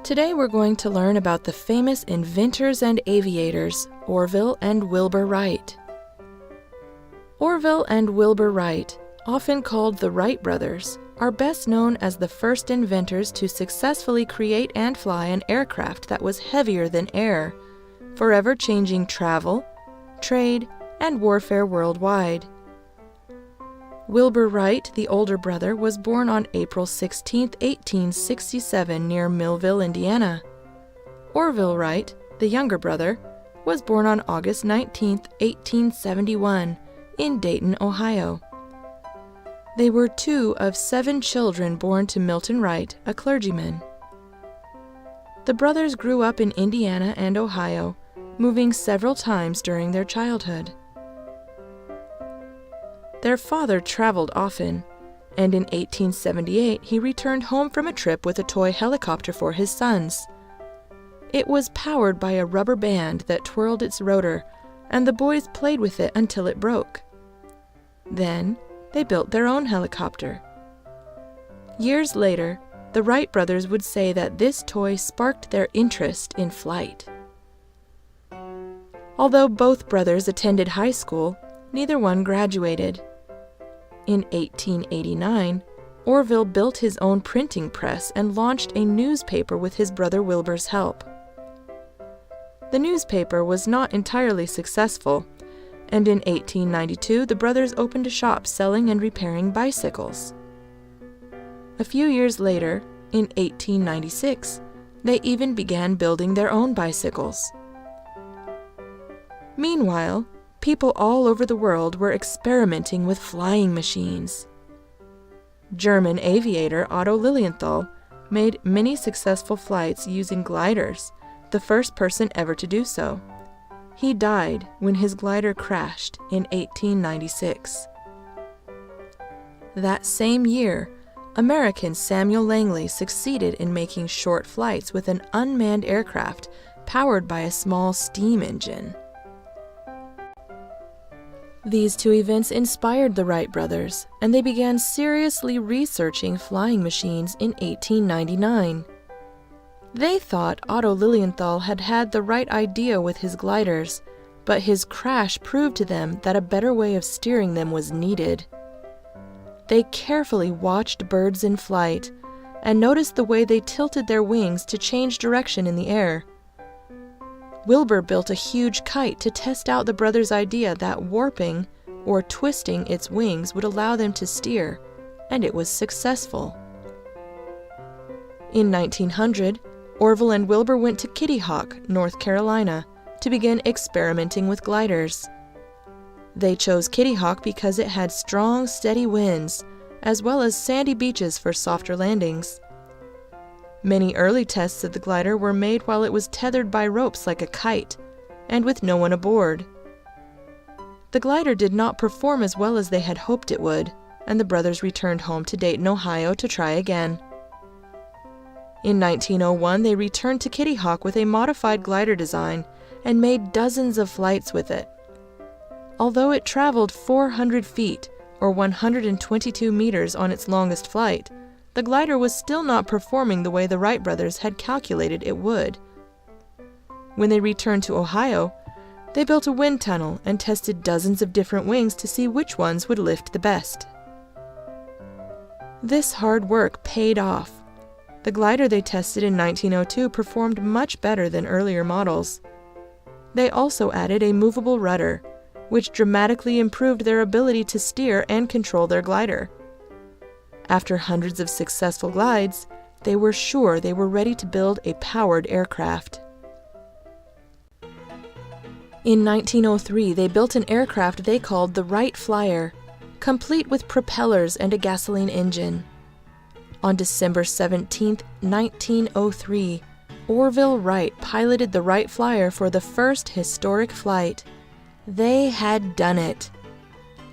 Today we're going to learn about the famous inventors and aviators, Orville and Wilbur Wright. Orville and Wilbur Wright, often called the Wright brothers, are best known as the first inventors to successfully create and fly an aircraft that was heavier than air, forever changing travel, trade, and warfare worldwide. Wilbur Wright, the older brother, was born on April 16, 1867, near Millville, Indiana. Orville Wright, the younger brother, was born on August 19, 1871, in Dayton, Ohio. They were two of 7 children born to Milton Wright, a clergyman. The brothers grew up in Indiana and Ohio, moving several times during their childhood. Their father traveled often, and in 1878 he returned home from a trip with a toy helicopter for his sons. It was powered by a rubber band that twirled its rotor, and the boys played with it until it broke. Then, they built their own helicopter. Years later, the Wright brothers would say that this toy sparked their interest in flight. Although both brothers attended high school, neither one graduated. In 1889, Orville built his own printing press and launched a newspaper with his brother Wilbur's help. The newspaper was not entirely successful, and in 1892 the brothers opened a shop selling and repairing bicycles. A few years later, in 1896, they even began building their own bicycles. Meanwhile, people all over the world were experimenting with flying machines. German aviator Otto Lilienthal made many successful flights using gliders, the first person ever to do so. He died when his glider crashed in 1896. That same year, American Samuel Langley succeeded in making short flights with an unmanned aircraft powered by a small steam engine. These two events inspired the Wright brothers, and they began seriously researching flying machines in 1899. They thought Otto Lilienthal had had the right idea with his gliders, but his crash proved to them that a better way of steering them was needed. They carefully watched birds in flight and noticed the way they tilted their wings to change direction in the air. Wilbur built a huge kite to test out the brothers' idea that warping or twisting its wings would allow them to steer, and it was successful. In 1900, Orville and Wilbur went to Kitty Hawk, North Carolina, to begin experimenting with gliders. They chose Kitty Hawk because it had strong, steady winds, as well as sandy beaches for softer landings. Many early tests of the glider were made while it was tethered by ropes like a kite, and with no one aboard. The glider did not perform as well as they had hoped it would, and the brothers returned home to Dayton, Ohio to try again. In 1901, they returned to Kitty Hawk with a modified glider design and made dozens of flights with it. Although it traveled 400 feet, or 122 meters on its longest flight, the glider was still not performing the way the Wright brothers had calculated it would. When they returned to Ohio, they built a wind tunnel and tested dozens of different wings to see which ones would lift the best. This hard work paid off. The glider they tested in 1902 performed much better than earlier models. They also added a movable rudder, which dramatically improved their ability to steer and control their glider. After hundreds of successful glides, they were sure they were ready to build a powered aircraft. In 1903, they built an aircraft they called the Wright Flyer, complete with propellers and a gasoline engine. On December 17, 1903, Orville Wright piloted the Wright Flyer for the first historic flight. They had done it.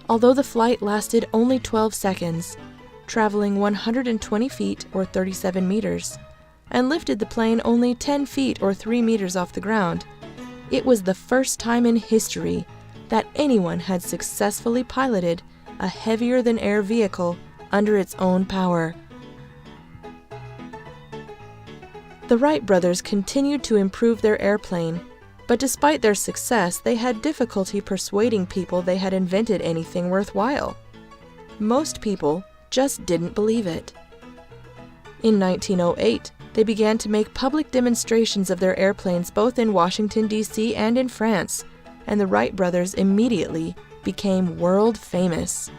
Although the flight lasted only 12 seconds, traveling 120 feet or 37 meters, and lifted the plane only 10 feet or 3 meters off the ground, it was the first time in history that anyone had successfully piloted a heavier-than-air vehicle under its own power. The Wright brothers continued to improve their airplane, but despite their success, they had difficulty persuading people they had invented anything worthwhile. Most people just didn't believe it. In 1908, they began to make public demonstrations of their airplanes both in Washington, D.C. and in France, and the Wright brothers immediately became world famous.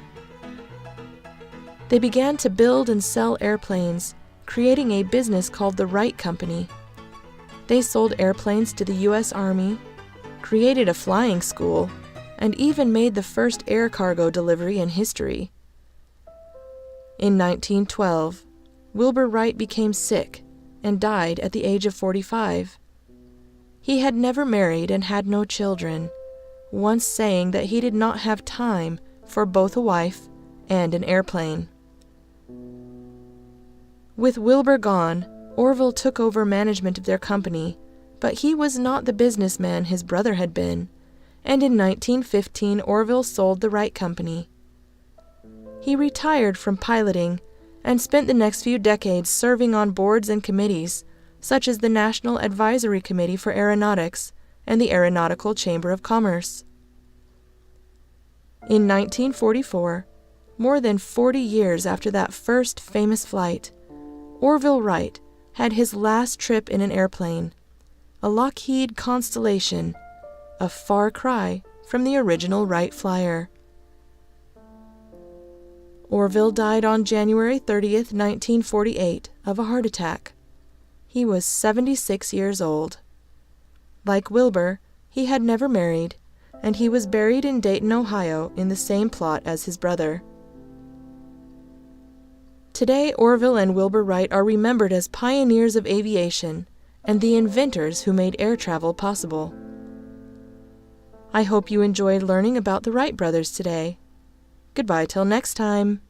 They began to build and sell airplanes, creating a business called the Wright Company. They sold airplanes to the U.S. Army, created a flying school, and even made the first air cargo delivery in history. In 1912, Wilbur Wright became sick and died at the age of 45. He had never married and had no children, once saying that he did not have time for both a wife and an airplane. With Wilbur gone, Orville took over management of their company, but he was not the businessman his brother had been, and in 1915 Orville sold the Wright Company. He retired from piloting and spent the next few decades serving on boards and committees, such as the National Advisory Committee for Aeronautics and the Aeronautical Chamber of Commerce. In 1944, more than 40 years after that first famous flight, Orville Wright had his last trip in an airplane, a Lockheed Constellation, a far cry from the original Wright Flyer. Orville died on January 30th, 1948, of a heart attack. He was 76 years old. Like Wilbur, he had never married, and he was buried in Dayton, Ohio, in the same plot as his brother. Today, Orville and Wilbur Wright are remembered as pioneers of aviation and the inventors who made air travel possible. I hope you enjoyed learning about the Wright brothers today. Goodbye till next time.